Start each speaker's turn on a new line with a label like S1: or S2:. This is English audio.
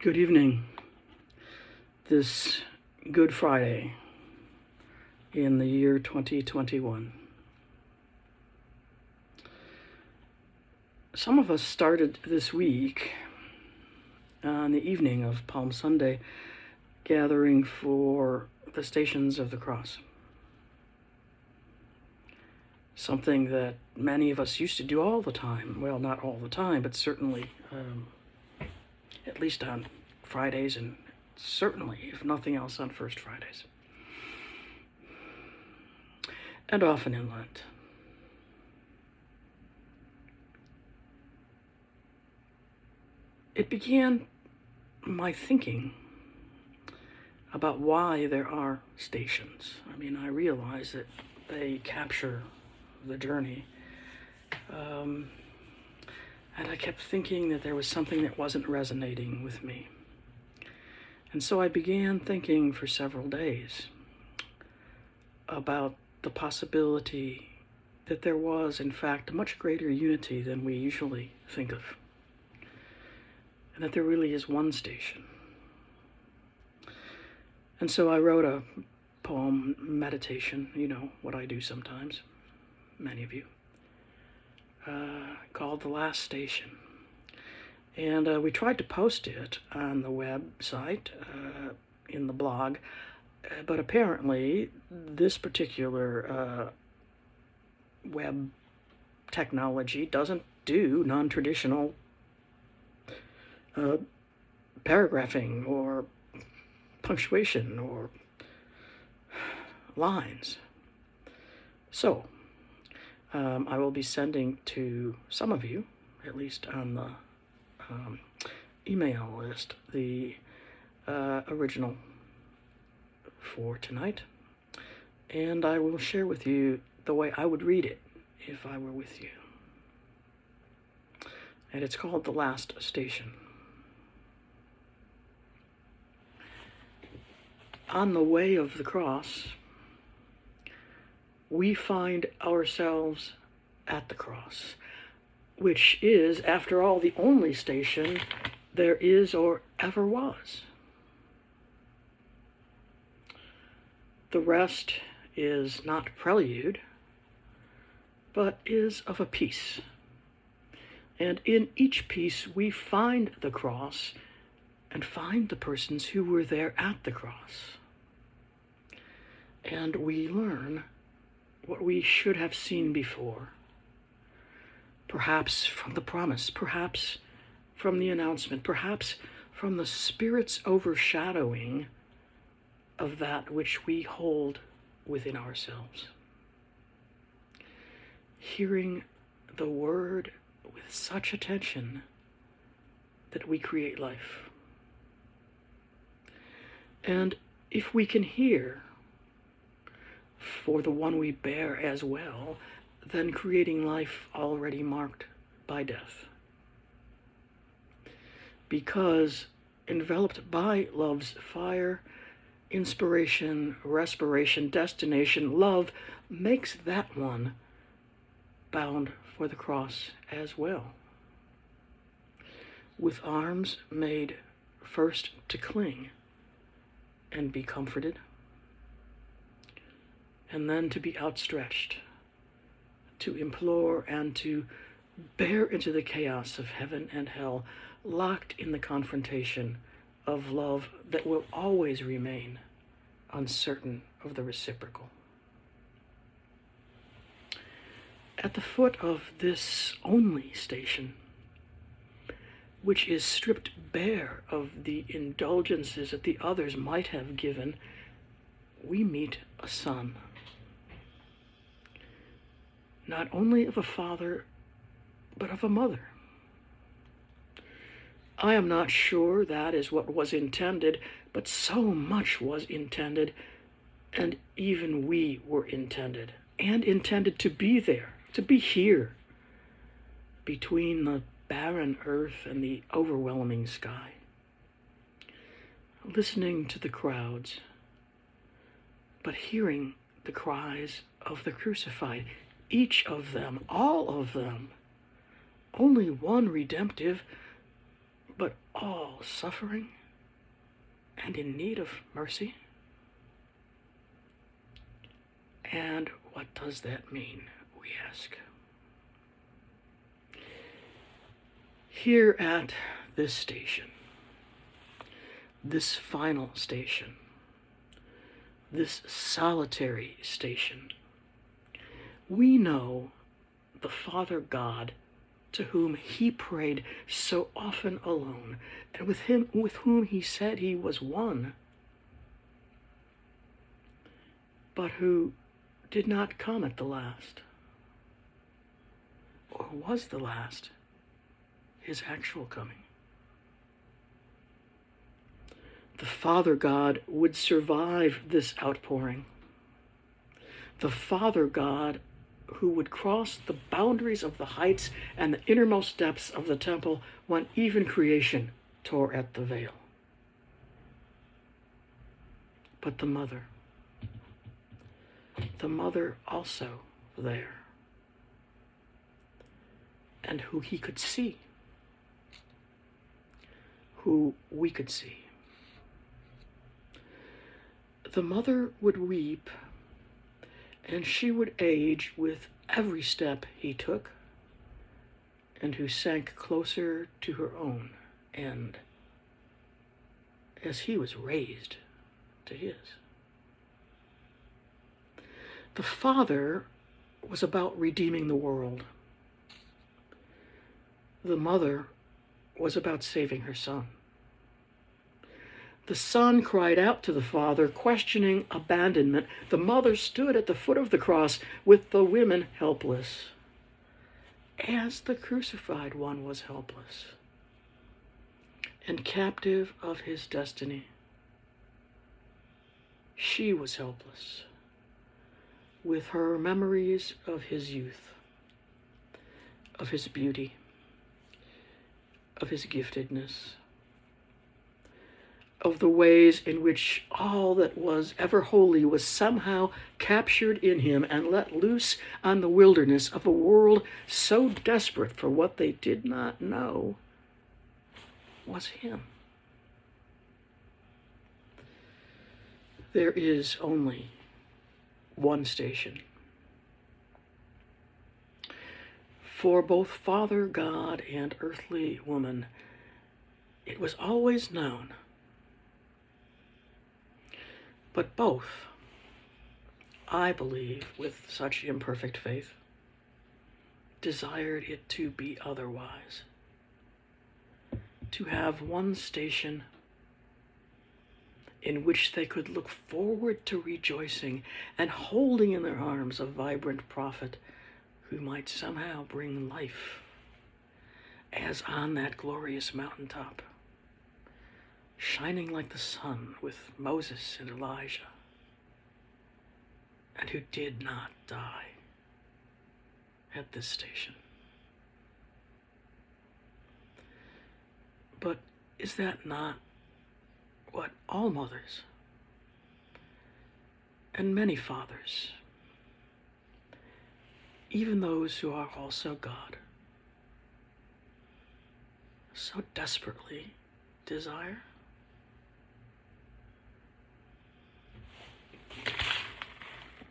S1: Good evening. This Good Friday in the year 2021. Some of us started this week on the evening of Palm Sunday gathering for the Stations of the Cross. Something that many of us used to do all the time. Well, not all the time, but certainly at least on Fridays, and certainly, if nothing else, on First Fridays. And often in Lent. It began my thinking about why there are stations. I realize that they capture the journey. And I kept thinking that there was something that wasn't resonating with me. And so I began thinking for several days about the possibility that there was, in fact, much greater unity than we usually think of. And that there really is one station. And so I wrote a poem meditation, what I do sometimes, many of you, called The Last Station. And we tried to post it on the website, in the blog, but apparently this particular web technology doesn't do non-traditional paragraphing or punctuation or lines. So I will be sending to some of you, at least on the email list, the original for tonight, and I will share with you the way I would read it if I were with you. And it's called The Last Station. On the way of the cross, we find ourselves at the cross, which is, after all, the only station there is or ever was. The rest is not prelude, but is of a piece. And in each piece we find the cross and find the persons who were there at the cross. And we learn what we should have seen before. Perhaps from the promise, perhaps from the announcement, perhaps from the Spirit's overshadowing of that which we hold within ourselves. Hearing the word with such attention that we create life. And if we can hear for the one we bear as well, then creating life already marked by death. Because enveloped by love's fire, inspiration, respiration, destination, love makes that one bound for the cross as well. With arms made first to cling and be comforted, and then to be outstretched, to implore and to bear into the chaos of heaven and hell, locked in the confrontation of love that will always remain uncertain of the reciprocal. At the foot of this only station, which is stripped bare of the indulgences that the others might have given, we meet a son. Not only of a father, but of a mother. I am not sure that is what was intended, but so much was intended, and even we were intended, and intended to be there, to be here, between the barren earth and the overwhelming sky. Listening to the crowds, but hearing the cries of the crucified, each of them, all of them, only one redemptive, but all suffering and in need of mercy. And what does that mean, we ask? Here at this station, this final station, this solitary station, we know the Father God to whom he prayed so often alone, and with whom he said he was one, but who did not come at the last, or was the last, his actual coming. The Father God would survive this outpouring. The Father God who would cross the boundaries of the heights and the innermost depths of the temple when even creation tore at the veil. But the mother also there, and who he could see, who we could see. The mother would weep, and she would age with every step he took, and who sank closer to her own end as he was raised to his. The Father was about redeeming the world. The mother was about saving her son. The son cried out to the Father, questioning abandonment. The mother stood at the foot of the cross with the women helpless, as the crucified one was helpless and captive of his destiny. She was helpless with her memories of his youth, of his beauty, of his giftedness, of the ways in which all that was ever holy was somehow captured in him and let loose on the wilderness of a world so desperate for what they did not know was him. There is only one station. For both Father God and earthly woman, it was always known. But both, I believe, with such imperfect faith, desired it to be otherwise. To have one station in which they could look forward to rejoicing and holding in their arms a vibrant prophet who might somehow bring life, as on that glorious mountaintop, shining like the sun with Moses and Elijah, and who did not die at this station. But is that not what all mothers and many fathers, even those who are also God, so desperately desire?